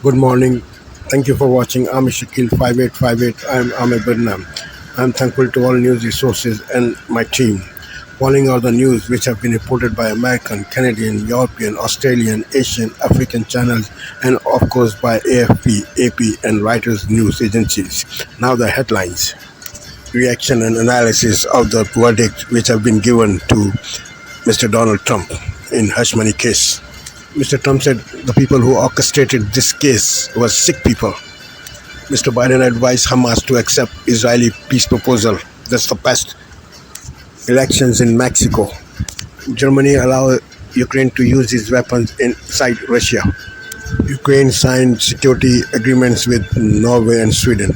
Good morning. Thank you for watching Ami Shakil 5858. I'm Ahmed Birnam. I'm thankful to all news resources and my team. Following are the news which have been reported by American, Canadian, European, Australian, Asian, African channels, and of course by AFP, AP, and Reuters news agencies. Now the headlines. Reaction and analysis of the verdict which have been given to Mr. Donald Trump in hush money case. Mr. Trump said the people who orchestrated this case were sick people. Mr. Biden advised Hamas to accept Israeli peace proposal. That's the past. Elections in Mexico. Germany allowed Ukraine to use its weapons inside Russia. Ukraine signed security agreements with Norway and Sweden.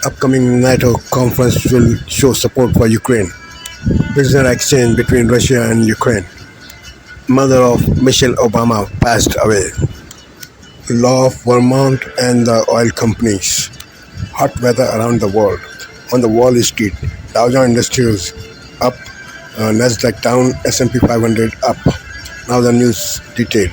Upcoming NATO conference will show support for Ukraine. Prisoner exchange between Russia and Ukraine. Mother of Michelle Obama passed away. Law of Vermont and the oil companies. Hot weather around the world. On the Wall Street, Dow Jones Industrials up, Nasdaq down, S&P 500 up. Now the news detail.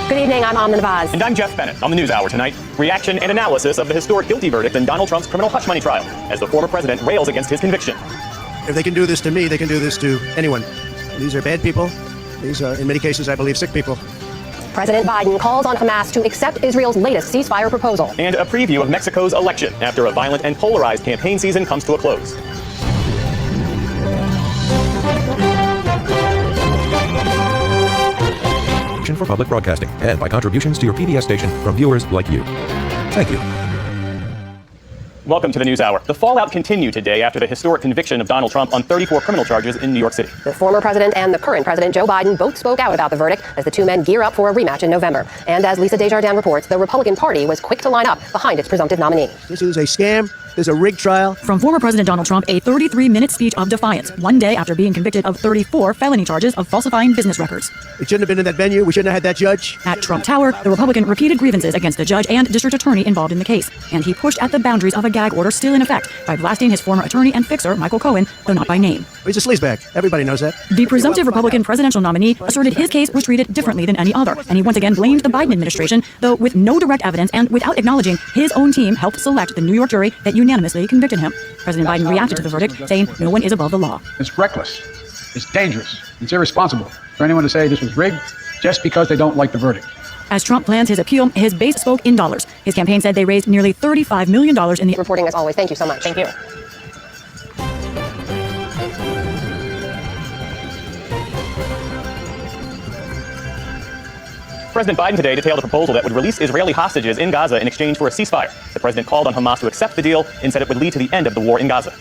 Good evening, I'm Amna Nawaz. And I'm Jeff Bennett. On the NewsHour tonight, reaction and analysis of the historic guilty verdict in Donald Trump's criminal hush money trial, as the former president rails against his conviction. If they can do this to me, they can do this to anyone. These are bad people. These are, in many cases, I believe, sick people. President Biden calls on Hamas to accept Israel's latest ceasefire proposal. And a preview of Mexico's election after a violent and polarized campaign season comes to a close. For public broadcasting and by contributions to your PBS station from viewers like you. Thank you. Welcome to the NewsHour. The fallout continued today after the historic conviction of Donald Trump on 34 criminal charges in New York City. The former president and the current president, Joe Biden, both spoke out about the verdict as the two men gear up for a rematch in November. And as Lisa Desjardins reports, the Republican Party was quick to line up behind its presumptive nominee. This is a scam. There's a rigged trial. From former President Donald Trump, a 33-minute speech of defiance, one day after being convicted of 34 felony charges of falsifying business records. We shouldn't have been in that venue. We shouldn't have had that judge. At Trump Tower, the Republican repeated grievances against the judge and district attorney involved in the case, and he pushed at the boundaries of a gag order still in effect by blasting his former attorney and fixer, Michael Cohen, though not by name. He's a sleazebag. Everybody knows that. The presumptive Republican presidential nominee asserted his case was treated differently than any other, and he once again blamed the Biden administration, though with no direct evidence and without acknowledging his own team helped select the New York jury that unanimously convicted him. President Biden reacted to the verdict, saying no one is above the law. It's reckless. It's dangerous. It's irresponsible for anyone to say this was rigged just because they don't like the verdict. As Trump plans his appeal, his base spoke in dollars. His campaign said they raised nearly $35 million in the... Reporting as always. Thank you so much. Thank you. President Biden today detailed a proposal that would release Israeli hostages in Gaza in exchange for a ceasefire. The president called on Hamas to accept the deal and said it would lead to the end of the war in Gaza.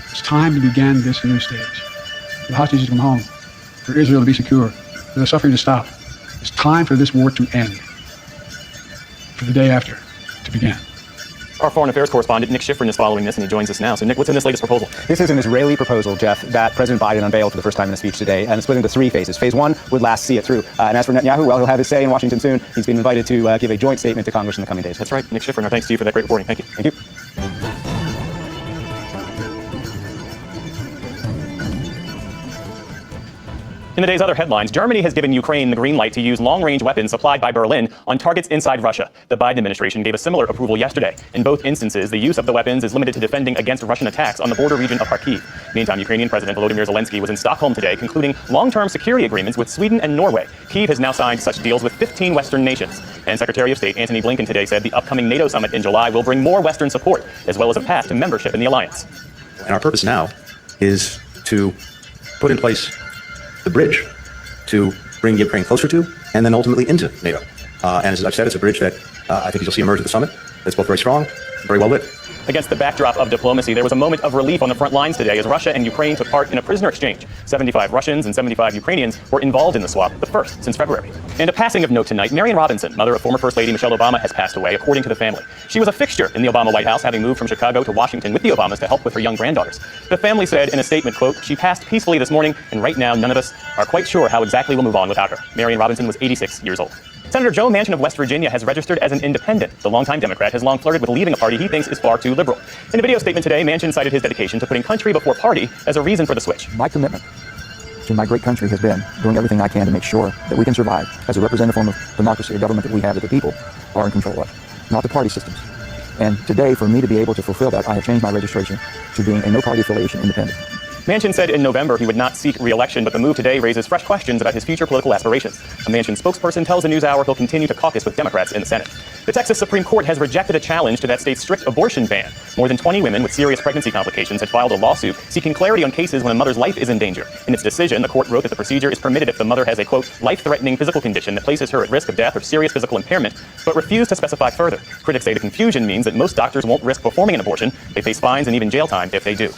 It's time to begin this new stage. For the hostages to come home, for Israel to be secure, for the suffering to stop. It's time for this war to end, for the day after to begin. Our foreign affairs correspondent, Nick Schifrin, is following this, and he joins us now. So, Nick, what's in this latest proposal? This is an Israeli proposal, Jeff, that President Biden unveiled for the first time in a speech today, and it's split into three phases. Phase one would last see it through. And as for Netanyahu, well, he'll have his say in Washington soon. He's been invited to give a joint statement to Congress in the coming days. That's right. Nick Schifrin, our thanks to you for that great reporting. Thank you. Thank you. In the day's other headlines, Germany has given Ukraine the green light to use long-range weapons supplied by Berlin on targets inside Russia. The Biden administration gave a similar approval yesterday. In both instances, the use of the weapons is limited to defending against Russian attacks on the border region of Kharkiv. Meantime, Ukrainian President Volodymyr Zelensky was in Stockholm today, concluding long-term security agreements with Sweden and Norway. Kyiv has now signed such deals with 15 Western nations. And Secretary of State Antony Blinken today said the upcoming NATO summit in July will bring more Western support, as well as a path to membership in the alliance. And our purpose now is to put in place the bridge to bring Ukraine closer to, and then ultimately into NATO. And as I've said, it's a bridge that I think you'll see emerge at the summit. That's both very strong, very well lit. Against the backdrop of diplomacy, there was a moment of relief on the front lines today as Russia and Ukraine took part in a prisoner exchange. 75 Russians and 75 Ukrainians were involved in the swap, the first since February. And a passing of note tonight, Marion Robinson, mother of former First Lady Michelle Obama, has passed away, according to the family. She was a fixture in the Obama White House, having moved from Chicago to Washington with the Obamas to help with her young granddaughters. The family said in a statement, quote, "She passed peacefully this morning, and right now none of us are quite sure how exactly we'll move on without her." Marion Robinson was 86 years old. Senator Joe Manchin of West Virginia has registered as an independent. The longtime Democrat has long flirted with leaving a party he thinks is far too liberal. In a video statement today, Manchin cited his dedication to putting country before party as a reason for the switch. My commitment to my great country has been doing everything I can to make sure that we can survive as a representative form of democracy, a government that we have that the people are in control of, not the party systems. And today, for me to be able to fulfill that, I have changed my registration to being a no-party affiliation independent. Manchin said in November he would not seek re-election, but the move today raises fresh questions about his future political aspirations. A Manchin spokesperson tells the NewsHour he'll continue to caucus with Democrats in the Senate. The Texas Supreme Court has rejected a challenge to that state's strict abortion ban. More than 20 women with serious pregnancy complications had filed a lawsuit seeking clarity on cases when a mother's life is in danger. In its decision, the court wrote that the procedure is permitted if the mother has a, quote, life-threatening physical condition that places her at risk of death or serious physical impairment, but refused to specify further. Critics say the confusion means that most doctors won't risk performing an abortion. They face fines and even jail time if they do.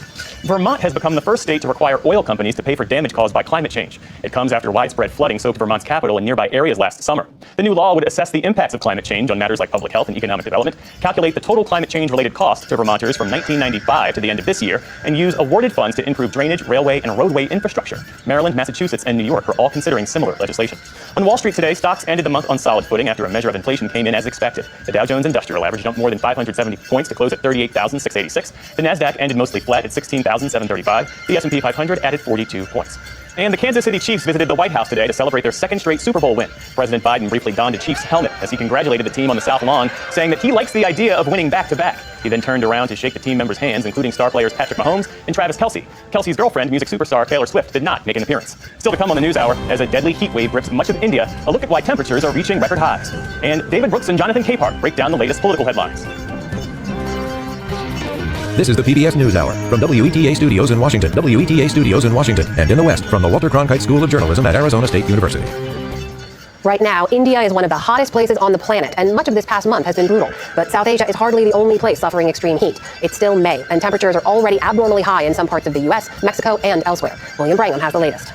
Vermont has become the first state to require oil companies to pay for damage caused by climate change. It comes after widespread flooding soaked Vermont's capital and nearby areas last summer. The new law would assess the impacts of climate change on matters like public health and economic development, calculate the total climate change-related cost to Vermonters from 1995 to the end of this year, and use awarded funds to improve drainage, railway, and roadway infrastructure. Maryland, Massachusetts, and New York are all considering similar legislation. On Wall Street today, stocks ended the month on solid footing after a measure of inflation came in as expected. The Dow Jones Industrial Average jumped more than 570 points to close at 38,686. The Nasdaq ended mostly flat at 16,735. The S&P 500 added 42 points. And the Kansas City Chiefs visited the White House today to celebrate their second straight Super Bowl win. President Biden briefly donned a Chiefs helmet as he congratulated the team on the South Lawn, saying that he likes the idea of winning back-to-back. He then turned around to shake the team members' hands, including star players Patrick Mahomes and Travis Kelce. Kelce's girlfriend, music superstar Taylor Swift, did not make an appearance. Still to come on the NewsHour, as a deadly heat wave grips much of India, a look at why temperatures are reaching record highs. And David Brooks and Jonathan Capehart break down the latest political headlines. This is the PBS NewsHour from WETA Studios in Washington, WETA Studios in Washington, and in the West from the Walter Cronkite School of Journalism at Arizona State University. Right now, India is one of the hottest places on the planet, and much of this past month has been brutal. But South Asia is hardly the only place suffering extreme heat. It's still May, and temperatures are already abnormally high in some parts of the U.S., Mexico, and elsewhere. William Brangham has the latest.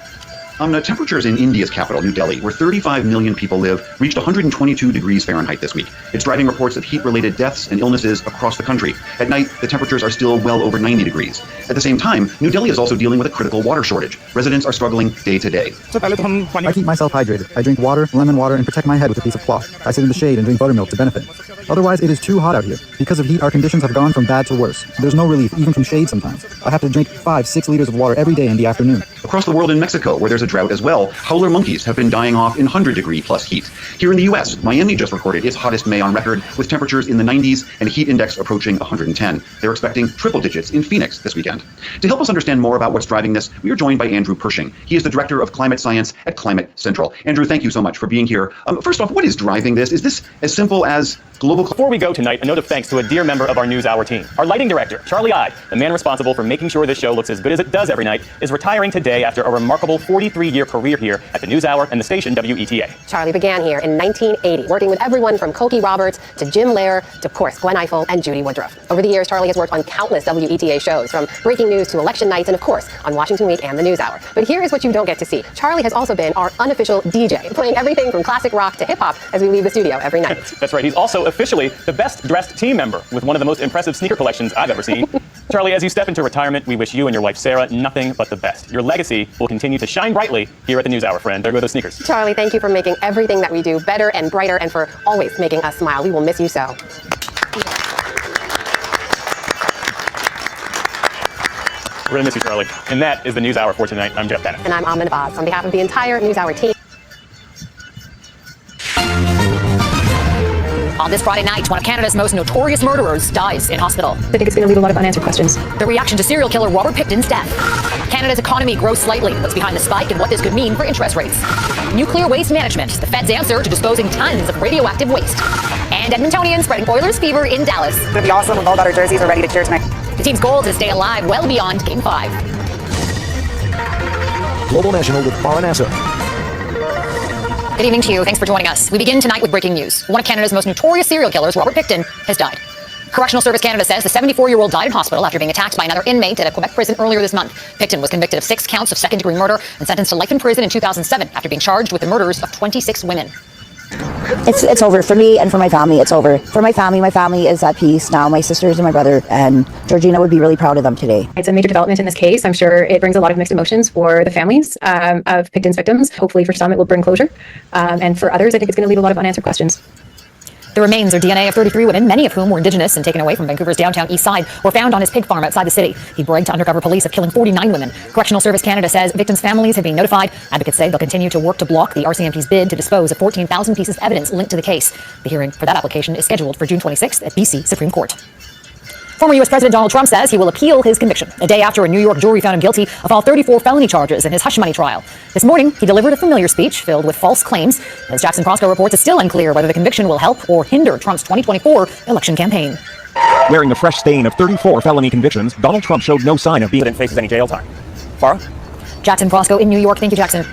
Temperatures in India's capital, New Delhi, where 35 million people live, reached 122 degrees Fahrenheit this week. It's driving reports of heat-related deaths and illnesses across the country. At night, the temperatures are still well over 90 degrees. At the same time, New Delhi is also dealing with a critical water shortage. Residents are struggling day to day. I keep myself hydrated. I drink water, lemon water, and protect my head with a piece of cloth. I sit in the shade and drink buttermilk to benefit. Otherwise, it is too hot out here. Because of heat, our conditions have gone from bad to worse. There's no relief, even from shade sometimes. I have to drink 5-6 liters of water every day in the afternoon. Across the world in Mexico, where there's a drought as well, howler monkeys have been dying off in 100-degree plus heat. Here in the U.S., Miami just recorded its hottest May on record, with temperatures in the 90s and a heat index approaching 110. They're expecting triple digits in Phoenix this weekend. To help us understand more about what's driving this, we are joined by Andrew Pershing. He is the Director of Climate Science at Climate Central. Andrew, thank you so much for being here. First off, what is driving this? Is this as simple as global... Before we go tonight, a note of thanks to a dear member of our NewsHour team. Our lighting director, Charlie Ide, the man responsible for making sure this show looks as good as it does every night, is retiring today after a remarkable 43-year career here at the NewsHour and the station WETA. Charlie began here in 1980, working with everyone from Cokie Roberts to Jim Lehrer to, of course, Gwen Ifill and Judy Woodruff. Over the years, Charlie has worked on countless WETA shows, from breaking news to election nights and, of course, on Washington Week and the NewsHour. But here is what you don't get to see. Charlie has also been our unofficial DJ, playing everything from classic rock to hip-hop as we leave the studio every night. That's right. He's also officially the best-dressed team member with one of the most impressive sneaker collections I've ever seen. Charlie, as you step into retirement, we wish you and your wife, Sarah, nothing but the best. Your legacy will continue to shine brightly here at the NewsHour, friend. There go those sneakers. Charlie, thank you for making everything that we do better and brighter, and for always making us smile. We will miss you so. We're going to miss you, Charlie. And that is the NewsHour for tonight. I'm Jeff Bennett. And I'm Amanda Vaz. On behalf of the entire NewsHour team. On this Friday night, one of Canada's most notorious murderers dies in hospital. I think it's going to leave a lot of unanswered questions. The reaction to serial killer Robert Pickton's death. Canada's economy grows slightly. What's behind the spike and what this could mean for interest rates. Nuclear waste management, the Fed's answer to disposing tons of radioactive waste. And Edmontonians spreading Oilers fever in Dallas. It's going to be awesome when all got our jerseys are ready to cheer tonight. The team's goal is to stay alive well beyond Game 5. Global National with Foreign Answer. Good evening to you. Thanks for joining us. We begin tonight with breaking news. One of Canada's most notorious serial killers, Robert Pickton, has died. Correctional Service Canada says the 74-year-old died in hospital after being attacked by another inmate at a Quebec prison earlier this month. Pickton was convicted of 6 counts of second-degree murder and sentenced to life in prison in 2007 after being charged with the murders of 26 women. It's over for me and for my family. It's over for my family is at peace now. My sisters and my brother, and Georgina would be really proud of them today. It's a major development in this case. I'm sure it brings a lot of mixed emotions for the families of Picton's victims. Hopefully for some it will bring closure, and for others I think it's going to leave a lot of unanswered questions. The remains or DNA of 33 women, many of whom were Indigenous and taken away from Vancouver's downtown east side, were found on his pig farm outside the city. He bragged to undercover police of killing 49 women. Correctional Service Canada says victims' families have been notified. Advocates say they'll continue to work to block the RCMP's bid to dispose of 14,000 pieces of evidence linked to the case. The hearing for that application is scheduled for June 26th at BC Supreme Court. Former U.S. President Donald Trump says he will appeal his conviction a day after a New York jury found him guilty of all 34 felony charges in his hush money trial. This morning, he delivered a familiar speech filled with false claims. As Jackson Prosco reports, it's still unclear whether the conviction will help or hinder Trump's 2024 election campaign. Wearing the fresh stain of 34 felony convictions, Donald Trump showed no sign of being faces any jail time. Farah? Jackson Prosco in New York. Thank you, Jackson.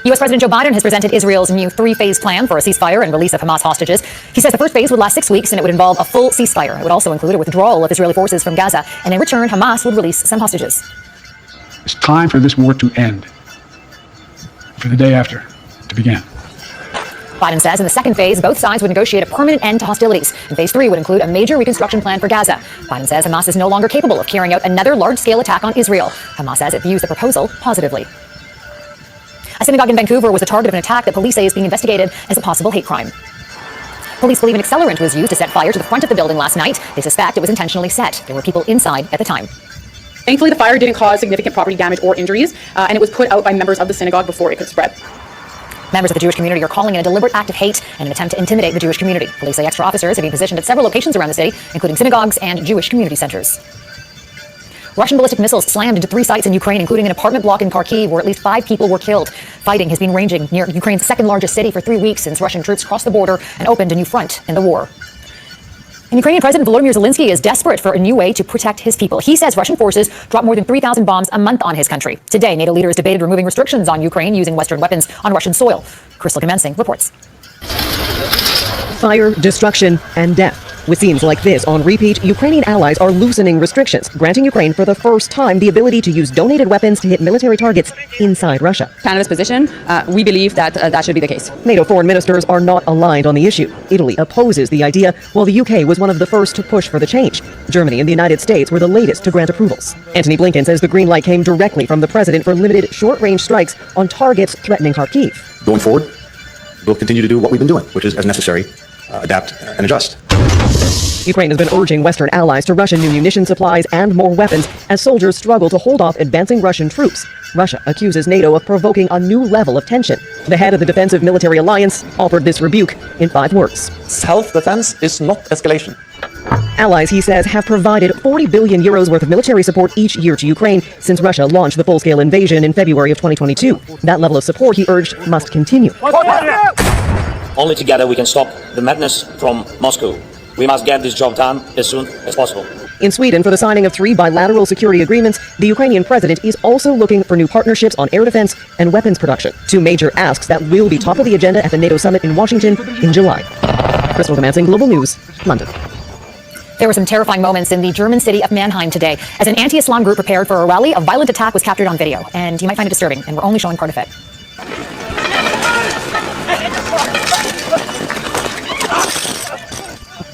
U.S. President Joe Biden has presented Israel's new three-phase plan for a ceasefire and release of Hamas hostages. He says the first phase would last 6 weeks and it would involve a full ceasefire. It would also include a withdrawal of Israeli forces from Gaza, and in return, Hamas would release some hostages. It's time for this war to end, for the day after to begin. Biden says in the second phase, both sides would negotiate a permanent end to hostilities, and phase 3 would include a major reconstruction plan for Gaza. Biden says Hamas is no longer capable of carrying out another large-scale attack on Israel. Hamas says it views the proposal positively. A synagogue in Vancouver was the target of an attack that police say is being investigated as a possible hate crime. Police believe an accelerant was used to set fire to the front of the building last night. They suspect it was intentionally set. There were people inside at the time. Thankfully, the fire didn't cause significant property damage or injuries, and it was put out by members of the synagogue before it could spread. Members of the Jewish community are calling it a deliberate act of hate and an attempt to intimidate the Jewish community. Police say extra officers have been positioned at several locations around the city, including synagogues and Jewish community centers. Russian ballistic missiles slammed into 3 sites in Ukraine, including an apartment block in Kharkiv, where at least 5 people were killed. Fighting has been raging near Ukraine's second largest city for 3 weeks since Russian troops crossed the border and opened a new front in the war. And Ukrainian President Volodymyr Zelensky is desperate for a new way to protect his people. He says Russian forces drop more than 3,000 bombs a month on his country. Today, NATO leaders debated removing restrictions on Ukraine using Western weapons on Russian soil. Crystal Commencing reports. Fire, destruction, and death. With scenes like this on repeat, Ukrainian allies are loosening restrictions, granting Ukraine for the first time the ability to use donated weapons to hit military targets inside Russia. Canada's position, we believe that that should be the case. NATO foreign ministers are not aligned on the issue. Italy opposes the idea, while the UK was one of the first to push for the change. Germany and the United States were the latest to grant approvals. Antony Blinken says the green light came directly from the president for limited short-range strikes on targets threatening Kharkiv. Going forward, we'll continue to do what we've been doing, which is, as necessary, adapt and adjust. Ukraine has been urging Western allies to Russian new munition supplies and more weapons as soldiers struggle to hold off advancing Russian troops. Russia accuses NATO of provoking a new level of tension. The head of the Defensive Military Alliance offered this rebuke in 5 words. Self-defense is not escalation. Allies, he says, have provided 40 billion euros worth of military support each year to Ukraine since Russia launched the full-scale invasion in February of 2022. That level of support, he urged, must continue. Only together we can stop the madness from Moscow. We must get this job done as soon as possible. In Sweden, for the signing of 3 bilateral security agreements, the Ukrainian president is also looking for new partnerships on air defense and weapons production. 2 major asks that will be top of the agenda at the NATO summit in Washington in July. Crystal Commencing, Global News, London. There were some terrifying moments in the German city of Mannheim today as an anti-Islam group prepared for a rally. A violent attack was captured on video, and you might find it disturbing, and we're only showing part of it.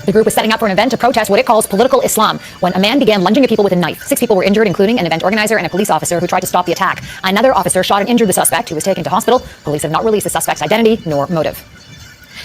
The group was setting up for an event to protest what it calls political Islam when a man began lunging at people with a knife. 6 people were injured, including an event organizer and a police officer who tried to stop the attack. Another officer shot and injured the suspect, who was taken to hospital. Police have not released the suspect's identity nor motive.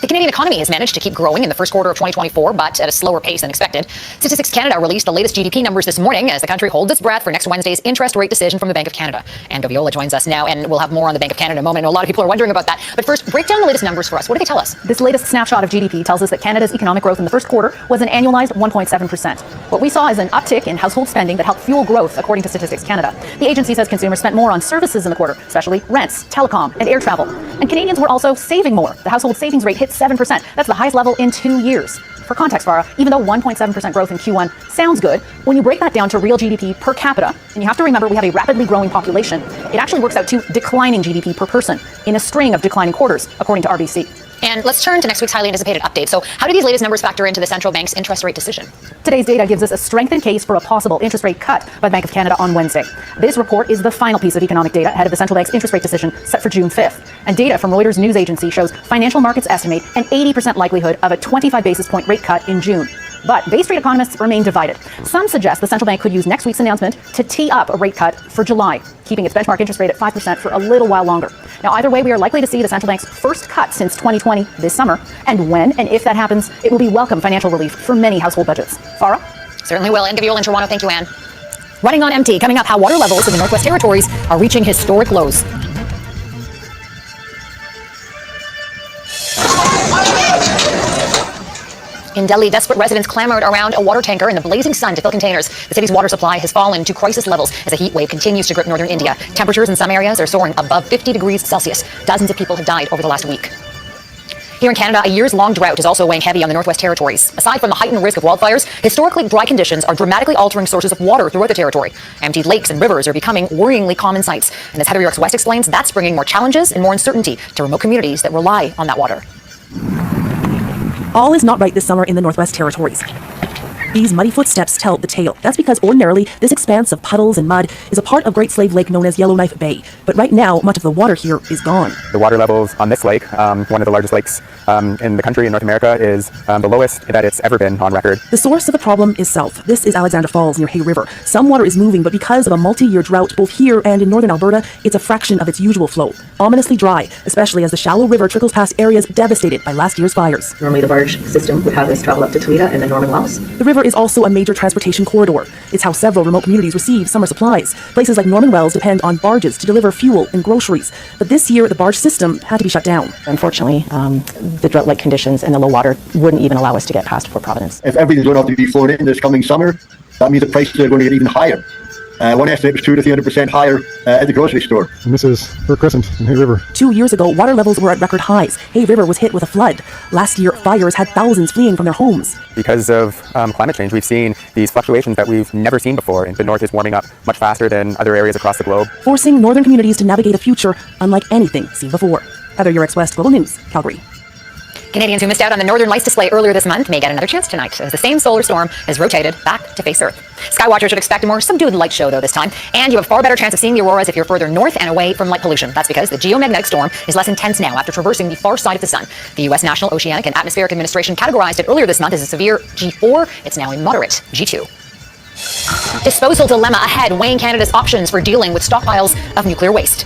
The Canadian economy has managed to keep growing in the first quarter of 2024, but at a slower pace than expected. Statistics Canada released the latest GDP numbers this morning as the country holds its breath for next Wednesday's interest rate decision from the Bank of Canada. Anne Gaviola joins us now, and we'll have more on the Bank of Canada in a moment. I know a lot of people are wondering about that. But first, break down the latest numbers for us. What do they tell us? This latest snapshot of GDP tells us that Canada's economic growth in the first quarter was an annualized 1.7%. What we saw is an uptick in household spending that helped fuel growth, according to Statistics Canada. The agency says consumers spent more on services in the quarter, especially rents, telecom, and air travel. And Canadians were also saving more. The household savings rate hit 7%. That's the highest level in 2 years. For context, Farah, even though 1.7% growth in Q1 sounds good, when you break that down to real GDP per capita, and you have to remember we have a rapidly growing population, it actually works out to declining GDP per person in a string of declining quarters, according to RBC. And let's turn to next week's highly anticipated update. So how do these latest numbers factor into the central bank's interest rate decision? Today's data gives us a strengthened case for a possible interest rate cut by the Bank of Canada on Wednesday. This report is the final piece of economic data ahead of the central bank's interest rate decision set for June 5th. And data from Reuters news agency shows financial markets estimate an 80% likelihood of a 25 basis point rate cut in June. But Bay Street economists remain divided. Some suggest the central bank could use next week's announcement to tee up a rate cut for July, keeping its benchmark interest rate at 5% for a little while longer. Now, either way, we are likely to see the central bank's first cut since 2020 this summer. And when and if that happens, it will be welcome financial relief for many household budgets. Farah? Certainly will. And Gaviola in Toronto. Thank you, Anne. Running on empty. Coming up, how water levels in the Northwest Territories are reaching historic lows. In Delhi, desperate residents clamored around a water tanker in the blazing sun to fill containers. The city's water supply has fallen to crisis levels as a heat wave continues to grip northern India. Temperatures in some areas are soaring above 50 degrees Celsius. Dozens of people have died over the last week. Here in Canada, a years-long drought is also weighing heavy on the Northwest Territories. Aside from the heightened risk of wildfires, historically dry conditions are dramatically altering sources of water throughout the territory. Emptied lakes and rivers are becoming worryingly common sights. And as Heather Yorks West explains, that's bringing more challenges and more uncertainty to remote communities that rely on that water. All is not right this summer in the Northwest Territories. These muddy footsteps tell the tale. That's because ordinarily, this expanse of puddles and mud is a part of Great Slave Lake known as Yellowknife Bay. But right now, much of the water here is gone. The water levels on this lake, one of the largest lakes in the country in North America, is the lowest that it's ever been on record. The source of the problem is south. This is Alexander Falls near Hay River. Some water is moving, but because of a multi-year drought both here and in northern Alberta, it's a fraction of its usual flow. Ominously dry, especially as the shallow river trickles past areas devastated by last year's fires. Normally the barge system would have this travel up to Toledo and then Norman Wells. The river is also a major transportation corridor. It's how several remote communities receive summer supplies. Places like Norman Wells depend on barges to deliver fuel and groceries. But this year, the barge system had to be shut down. Unfortunately, the drought-like conditions and the low water wouldn't even allow us to get past Port Providence. If everything's going to have to be flown in this coming summer, that means the prices are going to get even higher. One estimate was 200 to 300% higher at the grocery store. And this is Fur Crescent in Hay River. 2 years ago, water levels were at record highs. Hay River was hit with a flood. Last year, fires had thousands fleeing from their homes. Because of climate change, we've seen these fluctuations that we've never seen before. And the north is warming up much faster than other areas across the globe, forcing northern communities to navigate a future unlike anything seen before. Heather Yorks West, Global News, Calgary. Canadians who missed out on the Northern Lights display earlier this month may get another chance tonight as the same solar storm has rotated back to face Earth. Skywatchers should expect a more subdued light show, though, this time. And you have a far better chance of seeing the auroras if you're further north and away from light pollution. That's because the geomagnetic storm is less intense now after traversing the far side of the sun. The U.S. National Oceanic and Atmospheric Administration categorized it earlier this month as a severe G4. It's now a moderate G2. Disposal dilemma ahead, weighing Canada's options for dealing with stockpiles of nuclear waste.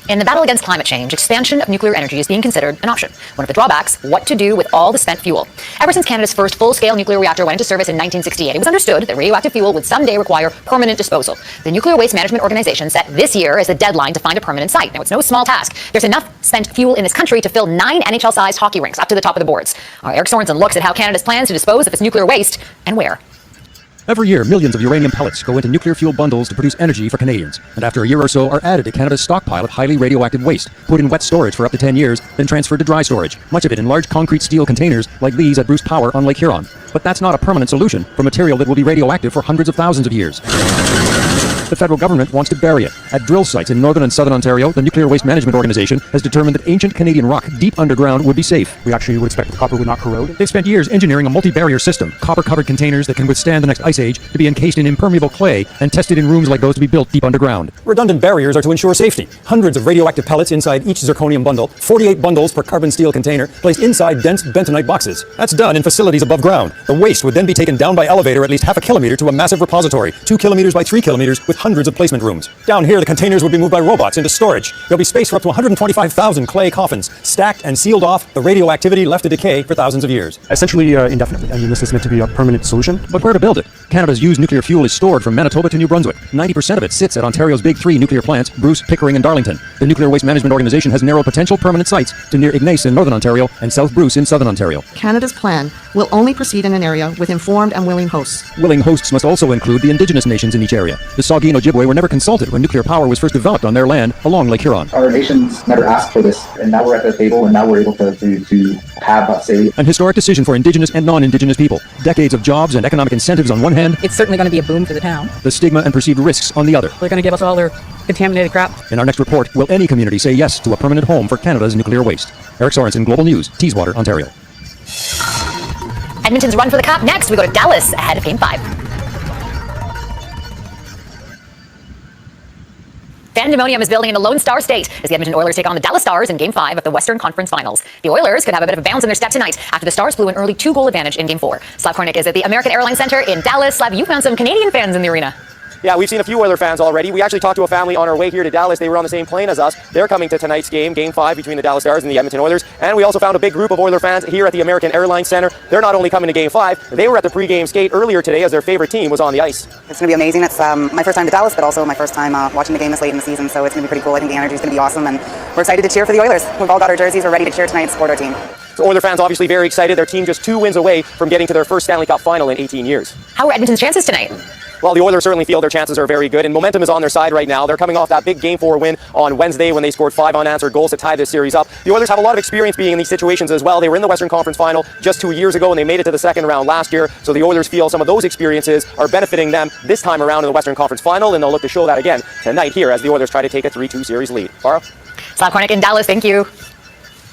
In the battle against climate change, expansion of nuclear energy is being considered an option. One of the drawbacks, what to do with all the spent fuel. Ever since Canada's first full-scale nuclear reactor went into service in 1968, it was understood that radioactive fuel would someday require permanent disposal. The Nuclear Waste Management Organization set this year as the deadline to find a permanent site. Now, it's no small task. There's enough spent fuel in this country to fill 9 NHL-sized hockey rinks up to the top of the boards. Eric Sorensen looks at how Canada's plans to dispose of its nuclear waste and where. Every year, millions of uranium pellets go into nuclear fuel bundles to produce energy for Canadians, and after a year or so are added to Canada's stockpile of highly radioactive waste, put in wet storage for up to 10 years, then transferred to dry storage, much of it in large concrete steel containers like these at Bruce Power on Lake Huron. But that's not a permanent solution for material that will be radioactive for hundreds of thousands of years. The federal government wants to bury it. At drill sites in northern and southern Ontario, the Nuclear Waste Management Organization has determined that ancient Canadian rock deep underground would be safe. We actually would expect the copper would not corrode. They've spent years engineering a multi-barrier system, copper-covered containers that can withstand the next ice age, to be encased in impermeable clay and tested in rooms like those to be built deep underground. Redundant barriers are to ensure safety. Hundreds of radioactive pellets inside each zirconium bundle, 48 bundles per carbon steel container, placed inside dense bentonite boxes. That's done in facilities above ground. The waste would then be taken down by elevator at least half a kilometer to a massive repository, 2 kilometers by 3 kilometers, with hundreds of placement rooms. Down here, the containers would be moved by robots into storage. There'll be space for up to 125,000 clay coffins, stacked and sealed off, the radioactivity left to decay for thousands of years. Essentially indefinitely. I mean, this is meant to be a permanent solution. But where to build it? Canada's used nuclear fuel is stored from Manitoba to New Brunswick. 90% of it sits at Ontario's big 3 nuclear plants, Bruce, Pickering, and Darlington. The Nuclear Waste Management Organization has narrowed potential permanent sites to near Ignace in northern Ontario and South Bruce in southern Ontario. Canada's plan will only proceed in an area with informed and willing hosts. Willing hosts must also include the Indigenous nations in each area. The Saugeen and Ojibwe were never consulted when nuclear power was first developed on their land along Lake Huron. Our nations never asked for this, and now we're at the table, and now we're able to have a say. An historic decision for Indigenous and non-Indigenous people. Decades of jobs and economic incentives on one hand. It's certainly going to be a boom for the town. The stigma and perceived risks on the other. They're going to give us all their contaminated crap. In our next report, will any community say yes to a permanent home for Canada's nuclear waste? Eric Sorensen, Global News, Teeswater, Ontario. Edmonton's run for the cup. Next, we go to Dallas ahead of Game 5. Pandemonium is building in the Lone Star State as the Edmonton Oilers take on the Dallas Stars in Game 5 of the Western Conference Finals. The Oilers could have a bit of a bounce in their step tonight after the Stars blew an early 2-goal advantage in Game 4. Slav Kornick is at the American Airlines Center in Dallas. Slav, you found some Canadian fans in the arena. Yeah, we've seen a few Oiler fans already. We actually talked to a family on our way here to Dallas. They were on the same plane as us. They're coming to tonight's game, Game 5 between the Dallas Stars and the Edmonton Oilers. And we also found a big group of Oiler fans here at the American Airlines Center. They're not only coming to Game 5, they were at the pregame skate earlier today as their favorite team was on the ice. It's going to be amazing. It's my first time to Dallas, but also my first time watching the game this late in the season, so it's going to be pretty cool. I think the energy is going to be awesome, and we're excited to cheer for the Oilers. We've all got our jerseys. We're ready to cheer tonight and support our team. So Oiler fans obviously very excited. Their team just 2 wins away from getting to their first Stanley Cup final in 18 years. How are Edmonton's chances tonight? Well, the Oilers certainly feel their chances are very good, and momentum is on their side right now. They're coming off that big Game 4 win on Wednesday when they scored 5 unanswered goals to tie this series up. The Oilers have a lot of experience being in these situations as well. They were in the Western Conference Final just 2 years ago, and they made it to the second round last year. So the Oilers feel some of those experiences are benefiting them this time around in the Western Conference Final, and they'll look to show that again tonight here as the Oilers try to take a 3-2 series lead. Farah? Slav Kornick in Dallas, thank you.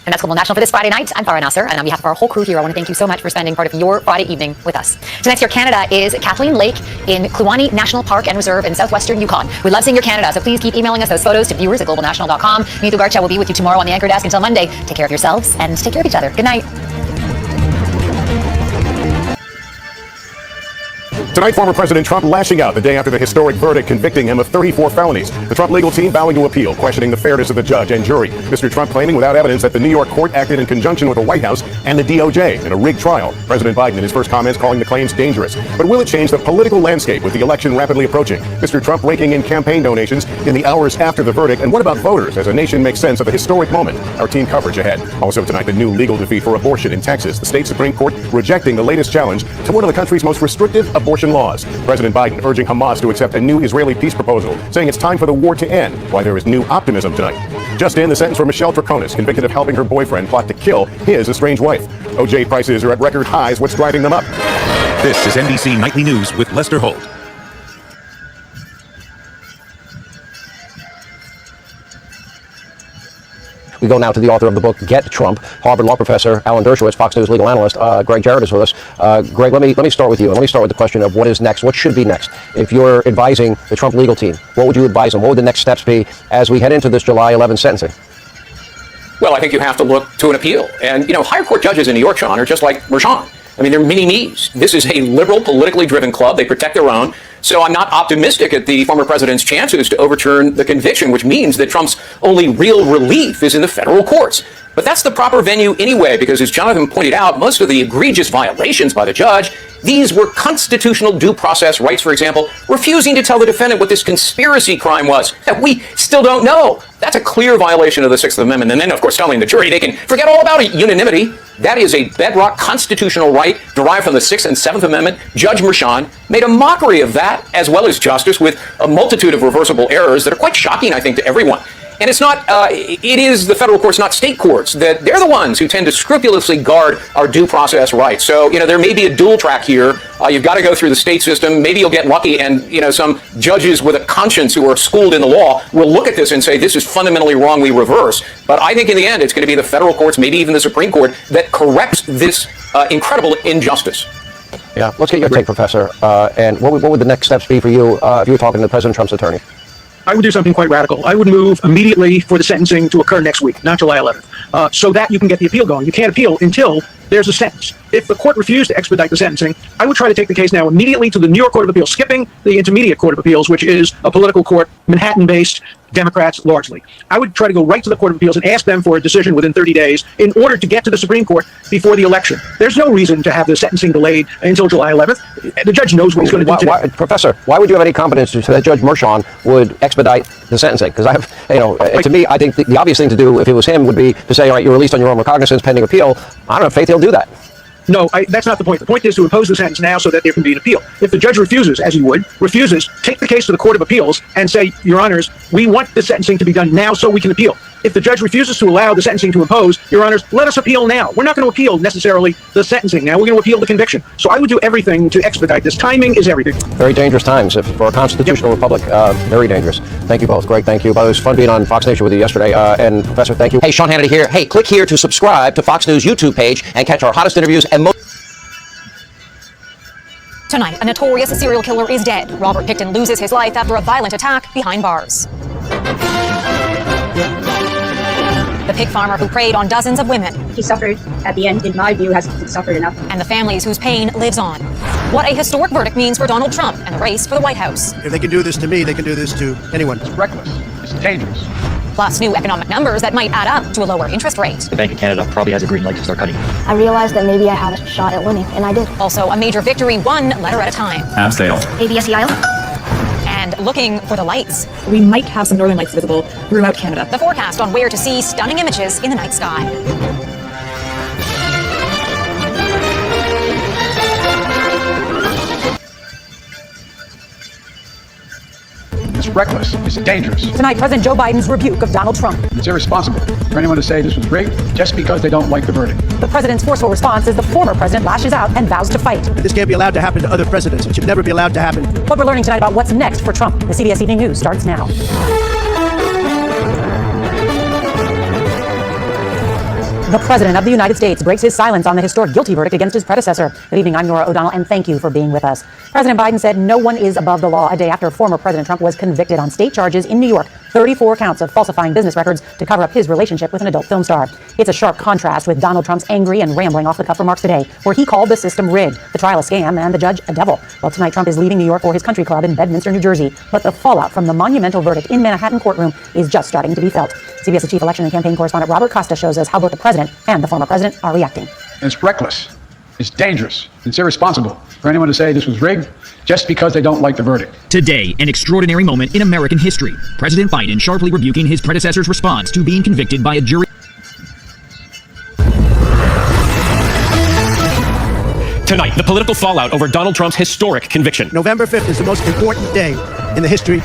And that's Global National for this Friday night. I'm Farah Nasser, and on behalf of our whole crew here, I want to thank you so much for spending part of your Friday evening with us. Tonight's Your Canada is Kathleen Lake in Kluane National Park and Reserve in southwestern Yukon. We love seeing your Canada, so please keep emailing us those photos to viewers at globalnational.com. Neetu Garcha will be with you tomorrow on the anchor desk until Monday. Take care of yourselves and take care of each other. Good night. Tonight, former President Trump lashing out the day after the historic verdict convicting him of 34 felonies. The Trump legal team vowing to appeal, questioning the fairness of the judge and jury. Mr. Trump claiming without evidence that the New York court acted in conjunction with the White House and the DOJ in a rigged trial. President Biden in his first comments calling the claims dangerous. But will it change the political landscape with the election rapidly approaching? Mr. Trump raking in campaign donations in the hours after the verdict. And what about voters as a nation makes sense of a historic moment? Our team coverage ahead. Also tonight, the new legal defeat for abortion in Texas. The state Supreme Court rejecting the latest challenge to one of the country's most restrictive abortion laws. President Biden urging Hamas to accept a new Israeli peace proposal, saying it's time for the war to end, why there is new optimism tonight. Just in, the sentence for Michelle Troconis, convicted of helping her boyfriend plot to kill his estranged wife. OJ prices are at record highs. What's driving them up? This is NBC Nightly News with Lester Holt. We go now to the author of the book, Get Trump, Harvard law professor Alan Dershowitz, Fox News legal analyst. Greg Jarrett is with us. Greg, let me start with you. Let me start with the question of what is next. What should be next? If you're advising the Trump legal team, what would you advise them? What would the next steps be as we head into this July 11th sentencing? Well, I think you have to look to an appeal. And, higher court judges in New York, Sean, are just like Mershon. I mean, they're mini-me's. This is a liberal, politically driven club. They protect their own. So I'm not optimistic at the former president's chances to overturn the conviction, which means that Trump's only real relief is in the federal courts. But that's the proper venue anyway, because as Jonathan pointed out, most of the egregious violations by the judge, these were constitutional due process rights, for example, refusing to tell the defendant what this conspiracy crime was that we still don't know. That's a clear violation of the Sixth Amendment. And then, of course, telling the jury they can forget all about it. Unanimity. That is a bedrock constitutional right derived from the Sixth and Seventh Amendment. Judge Mershon made a mockery of that, as well as justice, with a multitude of reversible errors that are quite shocking, I think, to everyone. And it's not, it is the federal courts, not state courts, that they're the ones who tend to scrupulously guard our due process rights. So, there may be a dual track here. You've got to go through the state system. Maybe you'll get lucky and, some judges with a conscience who are schooled in the law will look at this and say, this is fundamentally wrong, we reverse. But I think in the end, it's going to be the federal courts, maybe even the Supreme Court, that corrects this incredible injustice. Yeah, let's get your take, Professor. And what would the next steps be for you if you were talking to President Trump's attorney? I would do something quite radical. I would move immediately for the sentencing to occur next week, not July 11th, so that you can get the appeal going. You can't appeal until there's a sentence. If the court refused to expedite the sentencing, I would try to take the case now immediately to the New York Court of Appeals, skipping the Intermediate Court of Appeals, which is a political court, Manhattan-based, Democrats largely. I would try to go right to the Court of Appeals and ask them for a decision within 30 days in order to get to the Supreme Court before the election. There's no reason to have the sentencing delayed until July 11th. The judge knows what he's going to do today. Professor, why would you have any confidence that Judge Mershon would expedite the sentencing? Because to me, I think the obvious thing to do if it was him would be to say, all right, you're released on your own recognizance pending appeal. I don't have faith he'll do that. No, that's not the point. The point is to impose the sentence now so that there can be an appeal. If the judge refuses, as he would, take the case to the Court of Appeals and say, Your Honors, we want the sentencing to be done now so we can appeal. If the judge refuses to allow the sentencing to impose, Your Honors, let us appeal now. We're not going to appeal necessarily the sentencing now. We're going to appeal the conviction. So I would do everything to expedite this. Timing is everything. Very dangerous times for a constitutional republic. Very dangerous. Thank you both. Greg, thank you. But it was fun being on Fox Nation with you yesterday. And Professor, thank you. Hey, Sean Hannity here. Hey, click here to subscribe to Fox News YouTube page and catch our hottest interviews and most. Tonight, a notorious serial killer is dead. Robert Pickton loses his life after a violent attack behind bars. The pig farmer who preyed on dozens of women. He suffered at the end, in my view, has suffered enough. And the families whose pain lives on. What a historic verdict means for Donald Trump and the race for the White House. If they can do this to me, they can do this to anyone. It's reckless. It's dangerous. Plus new economic numbers that might add up to a lower interest rate. The Bank of Canada probably has a green light to start cutting. I realized that maybe I had a shot at winning, and I did. Also, a major victory, one letter at a time. Abseil. ABSEIL. And looking for the lights. We might have some northern lights visible throughout Canada. The forecast on where to see stunning images in the night sky. It's reckless. It's dangerous. Tonight, President Joe Biden's rebuke of Donald Trump. It's irresponsible for anyone to say this was rigged just because they don't like the verdict. The president's forceful response is the former president lashes out and vows to fight. This can't be allowed to happen to other presidents. It should never be allowed to happen. What we're learning tonight about what's next for Trump. The CBS Evening News starts now. The President of the United States breaks his silence on the historic guilty verdict against his predecessor. Good evening, I'm Nora O'Donnell, and thank you for being with us. President Biden said no one is above the law a day after former President Trump was convicted on state charges in New York, 34 counts of falsifying business records to cover up his relationship with an adult film star. It's a sharp contrast with Donald Trump's angry and rambling off-the-cuff remarks today, where he called the system rigged, the trial a scam, and the judge a devil. Well, tonight Trump is leaving New York for his country club in Bedminster, New Jersey, but the fallout from the monumental verdict in Manhattan courtroom is just starting to be felt. CBS's chief election and campaign correspondent Robert Costa shows us how both the president and the former president are reacting. It's reckless. It's dangerous. It's irresponsible for anyone to say this was rigged just because they don't like the verdict. Today, an extraordinary moment in American history. President Biden sharply rebuking his predecessor's response to being convicted by a jury. Tonight, the political fallout over Donald Trump's historic conviction. November 5th is the most important day in the history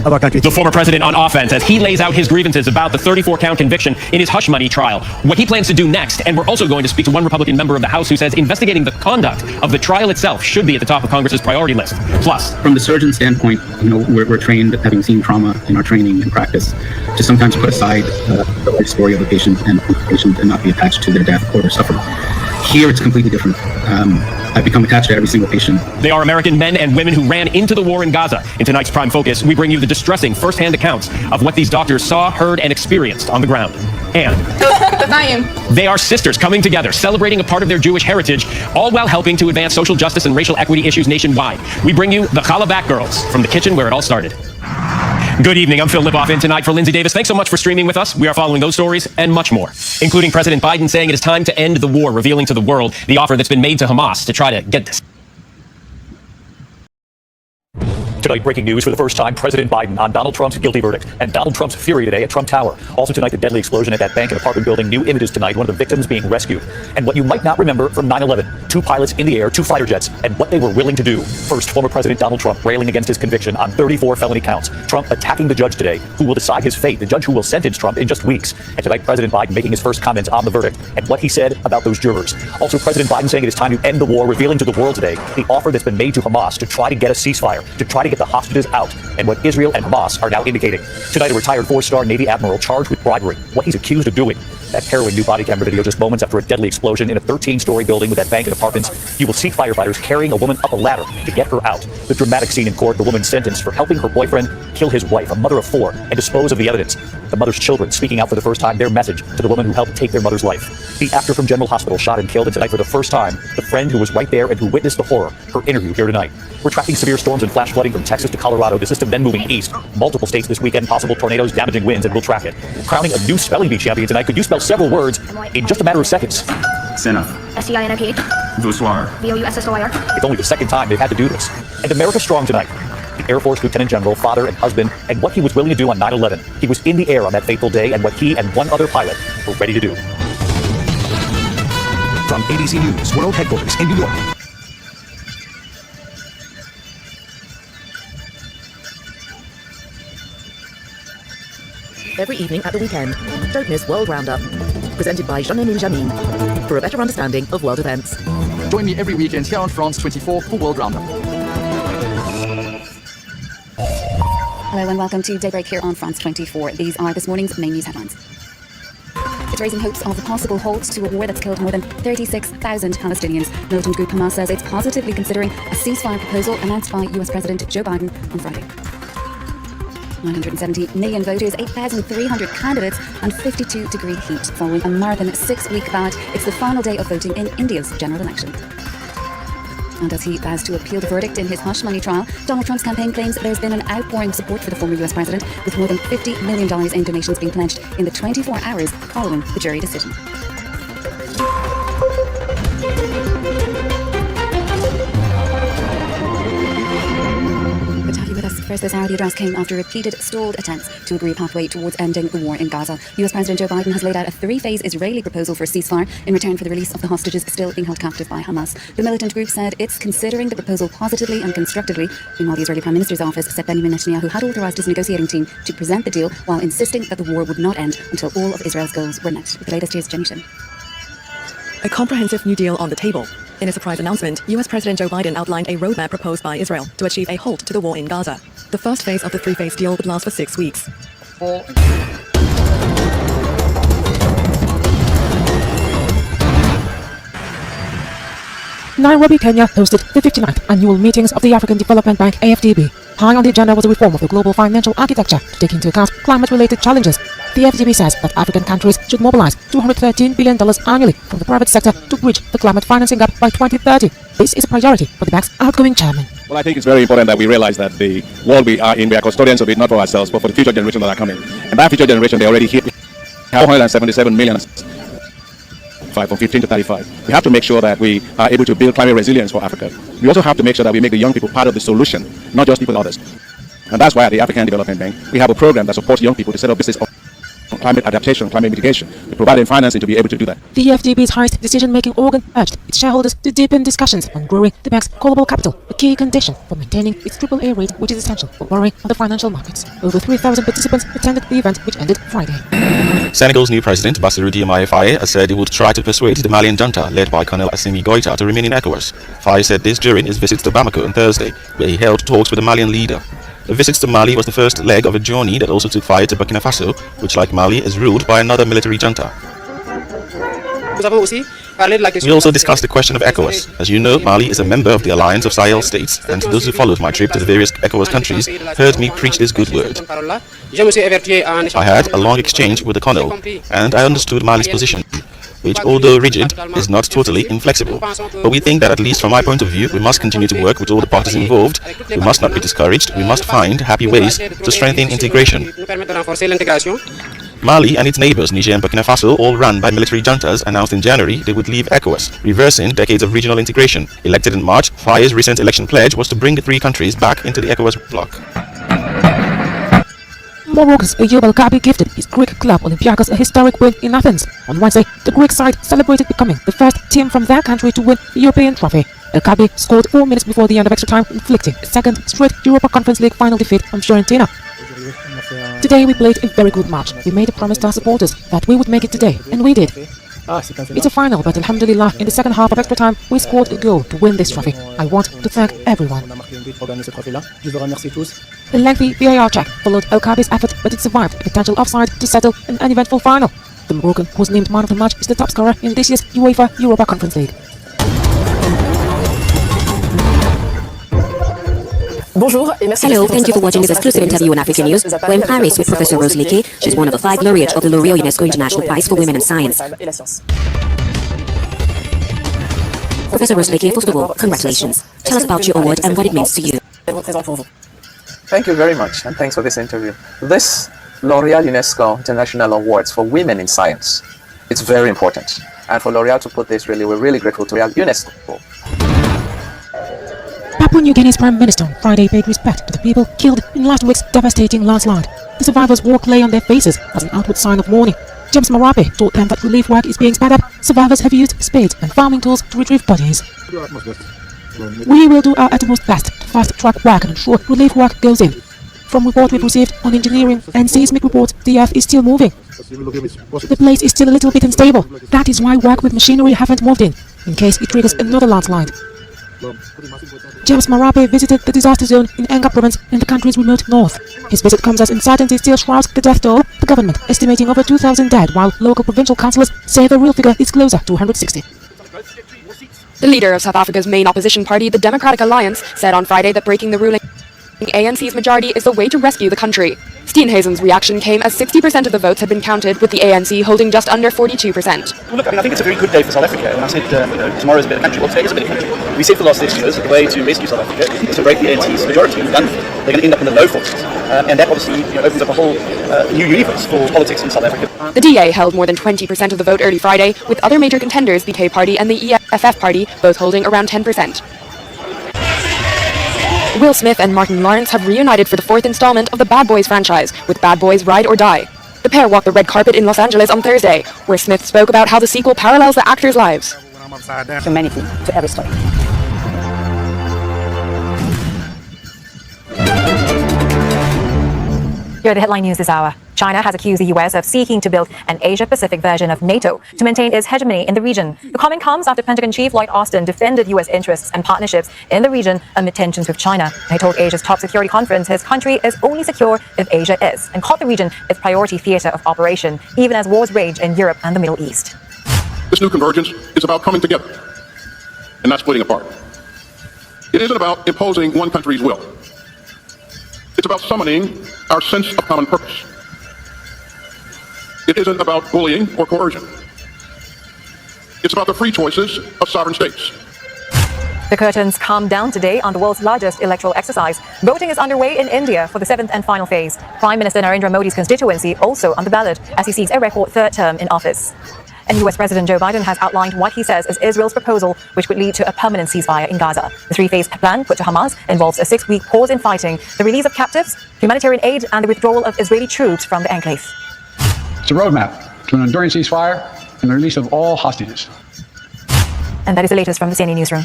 of our country. The former president on offense as he lays out his grievances about the 34-count conviction in his hush money trial. What he plans to do next, and we're also going to speak to one Republican member of the House who says investigating the conduct of the trial itself should be at the top of Congress's priority list. Plus, from the surgeon standpoint, we're trained, having seen trauma in our training and practice, to sometimes put aside the life story of a patient and not be attached to their death or their suffering. Here, it's completely different. I've become attached to every single patient. They are American men and women who ran into the war in Gaza. In tonight's Prime Focus, we bring you the distressing first-hand accounts of what these doctors saw, heard, and experienced on the ground. And they are sisters coming together, celebrating a part of their Jewish heritage, all while helping to advance social justice and racial equity issues nationwide. We bring you the Challah Back Girls from the kitchen where it all started. Good evening, I'm Phil Lipoff in tonight for Lindsay Davis. Thanks so much for streaming with us. We are following those stories and much more, including President Biden saying it is time to end the war, revealing to the world the offer that's been made to Hamas to try to get this. Tonight, breaking news for the first time, President Biden on Donald Trump's guilty verdict and Donald Trump's fury today at Trump Tower. Also tonight, the deadly explosion at that bank and apartment building. New images tonight, one of the victims being rescued. And what you might not remember from 9/11, 2 pilots in the air, 2 fighter jets, and what they were willing to do. First, former President Donald Trump railing against his conviction on 34 felony counts. Trump attacking the judge today, who will decide his fate, the judge who will sentence Trump in just weeks. And tonight, President Biden making his first comments on the verdict and what he said about those jurors. Also, President Biden saying it is time to end the war, revealing to the world today the offer that's been made to Hamas to try to get a ceasefire, to try to get the hostages out, and what Israel and Hamas are now indicating. Tonight, a retired 4-star Navy admiral charged with bribery, what he's accused of doing. That harrowing new body camera video just moments after a deadly explosion in a 13-story building with that bank and apartments. You will see firefighters carrying a woman up a ladder to get her out. The dramatic scene in court, the woman sentenced for helping her boyfriend kill his wife, a mother of 4, and dispose of the evidence. The mother's children speaking out for the first time their message to the woman who helped take their mother's life. The actor from General Hospital shot and killed, and tonight for the first time, the friend who was right there and who witnessed the horror, her interview here tonight. We're tracking severe storms and flash flooding from Texas to Colorado, the system then moving east. Multiple states this weekend, possible tornadoes, damaging winds, and we'll track it. Crowning a new spelling bee champion tonight. Could you spell several words in just a matter of seconds? Senna. SEINIPH. Voussoir. VOUSSOIR. It's only the second time they've had to do this. And America strong tonight. The Air Force Lieutenant General, father and husband, and what he was willing to do on 9/11. He was in the air on that fateful day, and what he and one other pilot were ready to do. From ABC News World Headquarters in New York. Every evening at the weekend, don't miss World Roundup, presented by Jean-Emile Jamin, for a better understanding of world events. Join me every weekend here on France 24 for World Roundup. Hello and welcome to Daybreak here on France 24. These are this morning's main news headlines. It's raising hopes of a possible halt to a war that's killed more than 36,000 Palestinians. Militant group Hamas says it's positively considering a ceasefire proposal announced by US President Joe Biden on Friday. 970 million voters, 8,300 candidates, and 52-degree heat. Following a marathon 6-week ballot, it's the final day of voting in India's general election. And as he vows to appeal the verdict in his hush money trial, Donald Trump's campaign claims there's been an outpouring of support for the former US president, with more than $50 million in donations being pledged in the 24 hours following the jury decision. First this hour, the address came after repeated stalled attempts to agree a pathway towards ending the war in Gaza. US President Joe Biden has laid out a 3-phase Israeli proposal for a ceasefire in return for the release of the hostages still being held captive by Hamas. The militant group said it's considering the proposal positively and constructively. Meanwhile, the Israeli Prime Minister's office said Benjamin Netanyahu had authorized his negotiating team to present the deal while insisting that the war would not end until all of Israel's goals were met. With the latest, here's Jenny Shin. A comprehensive new deal on the table. In a surprise announcement, US President Joe Biden outlined a roadmap proposed by Israel to achieve a halt to the war in Gaza. The first phase of the 3-phase deal would last for 6 weeks. Nairobi, Kenya hosted the 59th annual meetings of the African Development Bank AFDB. High on the agenda was a reform of the global financial architecture to take into account climate-related challenges. The AFDB says that African countries should mobilize $213 billion annually from the private sector to bridge the climate financing gap by 2030. This is a priority for the bank's outgoing chairman. Well, I think it's very important that we realize that the world we are in, we are custodians of it, not for ourselves, but for the future generations that are coming. And that future generation, they already hit 177 million. From 15 to 35. We have to make sure that we are able to build climate resilience for Africa. We also have to make sure that we make the young people part of the solution, not just people others. And that's why at the African Development Bank, we have a program that supports young people to set up business on climate adaptation, climate mitigation. We provide them financing to be able to do that. The FDB's highest decision-making organ urged its shareholders to deepen discussions on growing the bank's callable capital, a key condition for maintaining its AAA rating, which is essential for borrowing on the financial markets. Over 3,000 participants attended the event, which ended Friday. Senegal's new president, Bassirou Diomaye Faye, has said he would try to persuade the Malian junta, led by Colonel Assimi Goïta, to remain in ECOWAS. Faye said this during his visits to Bamako on Thursday, where he held talks with the Malian leader. The visits to Mali was the first leg of a journey that also took Faye to Burkina Faso, which, like Mali, is ruled by another military junta. We also discussed the question of ECOWAS. As you know, Mali is a member of the Alliance of Sahel States, and those who followed my trip to the various ECOWAS countries heard me preach this good word. I had a long exchange with the colonel, and I understood Mali's position, which, although rigid, is not totally inflexible. But we think that, at least from my point of view, we must continue to work with all the parties involved. We must not be discouraged. We must find happy ways to strengthen integration. Mali and its neighbors, Niger and Burkina Faso, all run by military juntas, announced in January they would leave ECOWAS, reversing decades of regional integration. Elected in March, Faye's recent election pledge was to bring the 3 countries back into the ECOWAS bloc. Morocco's Ayoub El Kaabi gifted his Greek club Olympiacos a historic win in Athens. On Wednesday, the Greek side celebrated becoming the first team from their country to win the European trophy. El Kaabi scored 4 minutes before the end of extra time, inflicting a second straight Europa Conference League final defeat on Fiorentina. Today we played a very good match. We made a promise to our supporters that we would make it today, and we did. It's a final, but alhamdulillah, in the second half of extra time, we scored a goal to win this trophy. I want to thank everyone. A lengthy VAR check followed El Kaabi's effort, but it survived a potential offside to settle an uneventful final. The Moroccan, who was named man of the match, is the top scorer in this year's UEFA Europa Conference League. Hello, thank you for watching this exclusive interview on African News. We're in Paris with Professor Rose Leakey. She's one of the 5 laureates of the L'Oréal UNESCO International Prize for Women in Science. Professor Rose Leakey, first of all, congratulations. Tell us about your award and what it means to you. Thank you very much, and thanks for this interview. This L'Oréal UNESCO International Awards for Women in Science, it's very important. And for L'Oréal to put this, we're really grateful to L'Oréal UNESCO. Papua New Guinea's Prime Minister on Friday paid respect to the people killed in last week's devastating landslide. The survivors' war clay on their faces as an outward sign of mourning. James Marape told them that relief work is being sped up. Survivors have used spades and farming tools to retrieve bodies. We will do our utmost best to fast-track work and ensure relief work goes in. From report we've received on engineering and seismic reports, the earth is still moving. The place is still a little bit unstable. That is why work with machinery haven't moved in case it triggers another landslide. James Marape visited the disaster zone in Enga province in the country's remote north. His visit comes as uncertainty still shrouds the death toll, the government estimating over 2,000 dead, while local provincial councillors say the real figure is closer to 160. The leader of South Africa's main opposition party, the Democratic Alliance, said on Friday that breaking the ruling ANC's majority is the way to rescue the country. Steenhuisen's reaction came as 60% of the votes had been counted, with the ANC holding just under 42%. Well, look, I think it's a very good day for South Africa. When I said tomorrow's a better country, well, today is a better country. We said for the last 6 years that the way to rescue South Africa is to break the ANC's majority. We've done it. They're going to end up in the low 40s. And that obviously opens up a whole new universe for politics in South Africa. The DA held more than 20% of the vote early Friday, with other major contenders, the K Party and the EFF Party, both holding around 10%. Will Smith and Martin Lawrence have reunited for the 4th installment of the Bad Boys franchise, with Bad Boys Ride or Die. The pair walked the red carpet in Los Angeles on Thursday, where Smith spoke about how the sequel parallels the actors' lives. Humanity to every story. Here are the headline news this hour. China has accused the US of seeking to build an Asia-Pacific version of NATO to maintain its hegemony in the region. The comment comes after Pentagon Chief Lloyd Austin defended US interests and partnerships in the region amid tensions with China. He told Asia's top security conference his country is only secure if Asia is, and called the region its priority theater of operation, even as wars rage in Europe and the Middle East. This new convergence is about coming together and not splitting apart. It isn't about imposing one country's will. It's about summoning our sense of common purpose. It isn't about bullying or coercion. It's about the free choices of sovereign states. The curtains come down today on the world's largest electoral exercise. Voting is underway in India for the 7th and final phase. Prime Minister Narendra Modi's constituency also on the ballot as he seeks a record 3rd term in office. And US President Joe Biden has outlined what he says is Israel's proposal, which would lead to a permanent ceasefire in Gaza. The 3-phase plan put to Hamas involves a 6-week pause in fighting, the release of captives, humanitarian aid, and the withdrawal of Israeli troops from the enclave. It's a roadmap to an enduring ceasefire and the release of all hostages. And that is the latest from the CNN Newsroom.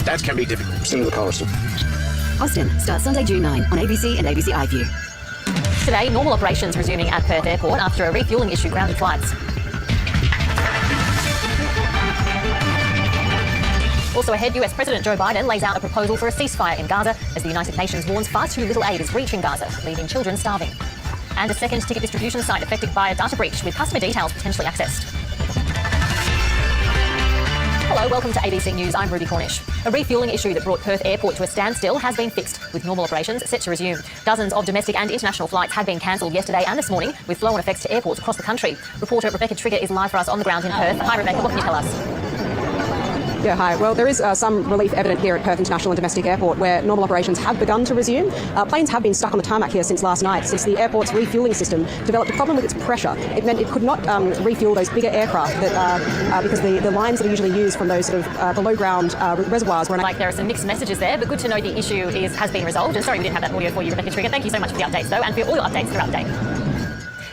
That can be difficult. Sing the chorus. Austin starts Sunday, June 9 on ABC and ABC iView. Today, normal operations resuming at Perth Airport after a refuelling issue grounded flights. Also ahead, US President Joe Biden lays out a proposal for a ceasefire in Gaza as the United Nations warns far too little aid is reaching Gaza, leaving children starving. And a second ticket distribution site affected by a data breach with customer details potentially accessed. Hello, welcome to ABC News. I'm Ruby Cornish. A refuelling issue that brought Perth Airport to a standstill has been fixed, with normal operations set to resume. Dozens of domestic and international flights have been cancelled yesterday and this morning, with flow-on effects to airports across the country. Reporter Rebecca Trigger is live for us on the ground in Perth. Hi, Rebecca. What can you tell us? Yeah, hi. Well, there is some relief evident here at Perth International and Domestic Airport, where normal operations have begun to resume. Planes have been stuck on the tarmac here since last night, since the airport's refuelling system developed a problem with its pressure. It meant it could not refuel those bigger aircraft that, because the lines that are usually used from those sort of below-ground reservoirs were... Like there are some mixed messages there, but good to know the issue has been resolved. And sorry we didn't have that audio for you, Rebecca Trigger. Thank you so much for the updates, though, and for all your updates throughout the day.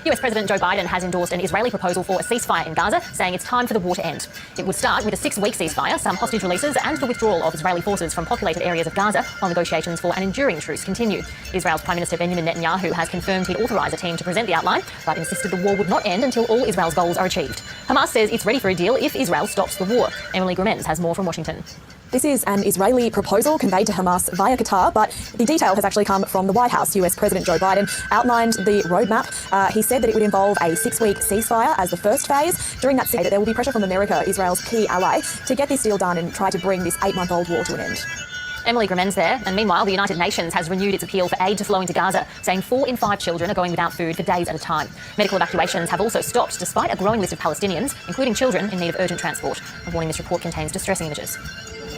US President Joe Biden has endorsed an Israeli proposal for a ceasefire in Gaza, saying it's time for the war to end. It would start with a 6-week ceasefire, some hostage releases, and the withdrawal of Israeli forces from populated areas of Gaza, while negotiations for an enduring truce continue. Israel's Prime Minister Benjamin Netanyahu has confirmed he'd authorise a team to present the outline, but insisted the war would not end until all Israel's goals are achieved. Hamas says it's ready for a deal if Israel stops the war. Emily Gremens has more from Washington. This is an Israeli proposal conveyed to Hamas via Qatar, but the detail has actually come from the White House. US President Joe Biden outlined the roadmap. He said that it would involve a 6-week ceasefire as the first phase. During that there will be pressure from America, Israel's key ally, to get this deal done and try to bring this 8-month-old war to an end. Emily Gremens there. And meanwhile, the United Nations has renewed its appeal for aid to flow into Gaza, saying 4 in 5 children are going without food for days at a time. Medical evacuations have also stopped, despite a growing list of Palestinians, including children in need of urgent transport. A warning this report contains distressing images.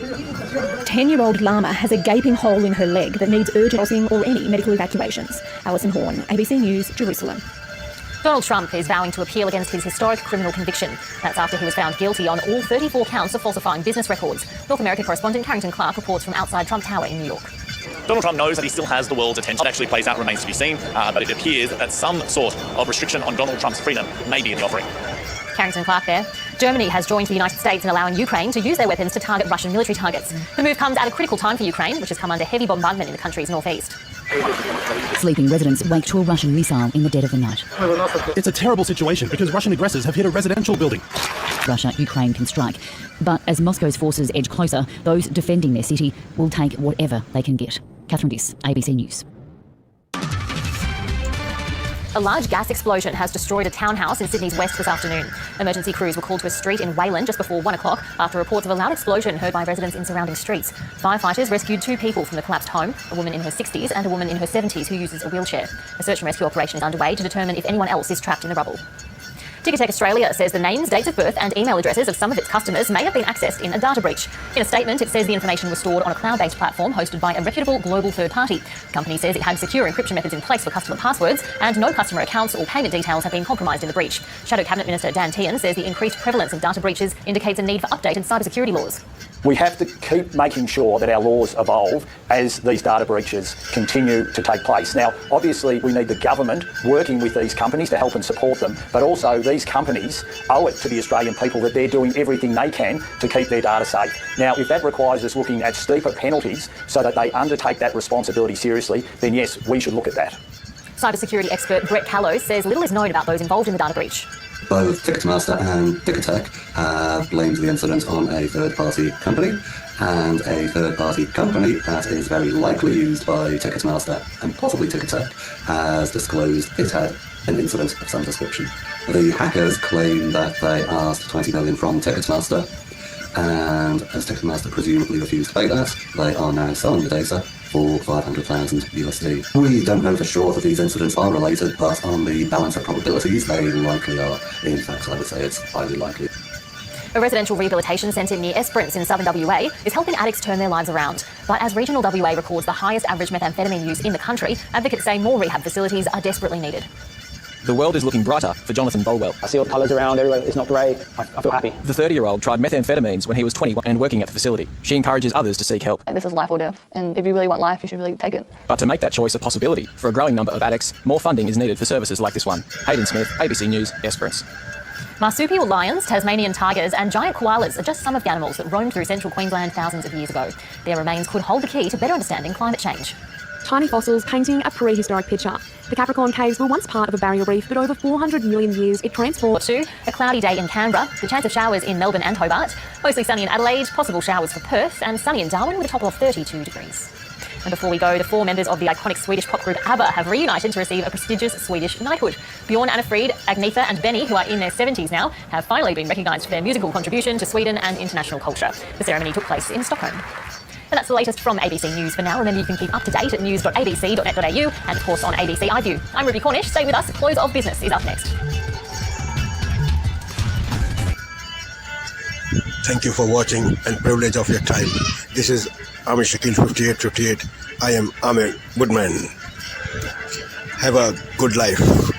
10-year-old Lama has a gaping hole in her leg that needs urgent crossing or any medical evacuations. Alison Horn, ABC News, Jerusalem. Donald Trump is vowing to appeal against his historic criminal conviction. That's after he was found guilty on all 34 counts of falsifying business records. North America correspondent Carrington Clark reports from outside Trump Tower in New York. Donald Trump knows that he still has the world's attention. What actually plays out remains to be seen, but it appears that some sort of restriction on Donald Trump's freedom may be in the offering. Carrington Clark there. Germany has joined the United States in allowing Ukraine to use their weapons to target Russian military targets. The move comes at a critical time for Ukraine, which has come under heavy bombardment in the country's northeast. Sleeping residents wake to a Russian missile in the dead of the night. It's a terrible situation because Russian aggressors have hit a residential building. Russia, Ukraine can strike. But as Moscow's forces edge closer, those defending their city will take whatever they can get. Catherine Diss, ABC News. A large gas explosion has destroyed a townhouse in Sydney's west this afternoon. Emergency crews were called to a street in Wayland just before 1 o'clock after reports of a loud explosion heard by residents in surrounding streets. Firefighters rescued 2 people from the collapsed home, a woman in her 60s and a woman in her 70s who uses a wheelchair. A search and rescue operation is underway to determine if anyone else is trapped in the rubble. Ticketek Australia says the names, dates of birth and email addresses of some of its customers may have been accessed in a data breach. In a statement, it says the information was stored on a cloud-based platform hosted by a reputable global third party. The company says it had secure encryption methods in place for customer passwords, and no customer accounts or payment details have been compromised in the breach. Shadow Cabinet Minister Dan Tehan says the increased prevalence of data breaches indicates a need for updated cybersecurity laws. We have to keep making sure that our laws evolve as these data breaches continue to take place. Now, obviously, we need the government working with these companies to help and support them, but also these companies owe it to the Australian people that they're doing everything they can to keep their data safe. Now, if that requires us looking at steeper penalties so that they undertake that responsibility seriously, then yes, we should look at that. Cybersecurity expert Brett Callows says little is known about those involved in the data breach. Both Ticketmaster and Ticketek have blamed the incident on a third-party company, and a third-party company that is very likely used by Ticketmaster and possibly Ticketek has disclosed it had an incident of some description. The hackers claim that they asked $20 million from Ticketmaster, and as Ticketmaster presumably refused to pay that, they are now selling the data for $500,000 USD. We don't know for sure that these incidents are related, but on the balance of probabilities, they likely are. In fact, I would say it's highly likely. A residential rehabilitation centre near Esperance in southern WA is helping addicts turn their lives around. But as regional WA records the highest average methamphetamine use in the country, advocates say more rehab facilities are desperately needed. The world is looking brighter for Jonathan Bolwell. I see all the colours around everywhere. It's not great. I feel happy. The 30-year-old tried methamphetamines when he was 20 and working at the facility. She encourages others to seek help. This is life or death, and if you really want life, you should really take it. But to make that choice a possibility for a growing number of addicts, more funding is needed for services like this one. Hayden Smith, ABC News, Esperance. Marsupial lions, Tasmanian tigers and giant koalas are just some of the animals that roamed through central Queensland thousands of years ago. Their remains could hold the key to better understanding climate change. Tiny fossils painting a prehistoric picture. The Capricorn Caves were once part of a barrier reef, but over 400 million years it transformed to a cloudy day in Canberra, the chance of showers in Melbourne and Hobart, mostly sunny in Adelaide, possible showers for Perth, and sunny in Darwin with a top of 32 degrees. And before we go, the 4 members of the iconic Swedish pop group ABBA have reunited to receive a prestigious Swedish knighthood. Bjorn, Anna-Frid, Agnetha and Benny, who are in their 70s now, have finally been recognised for their musical contribution to Sweden and international culture. The ceremony took place in Stockholm. And that's the latest from ABC News for now. Remember, you can keep up to date at news.abc.net.au and, of course, on ABC iView. I'm Ruby Cornish. Stay with us. Close of Business is up next. Thank you for watching and privilege of your time. This is Amir Shakil 5858. I am Amir Goodman. Have a good life.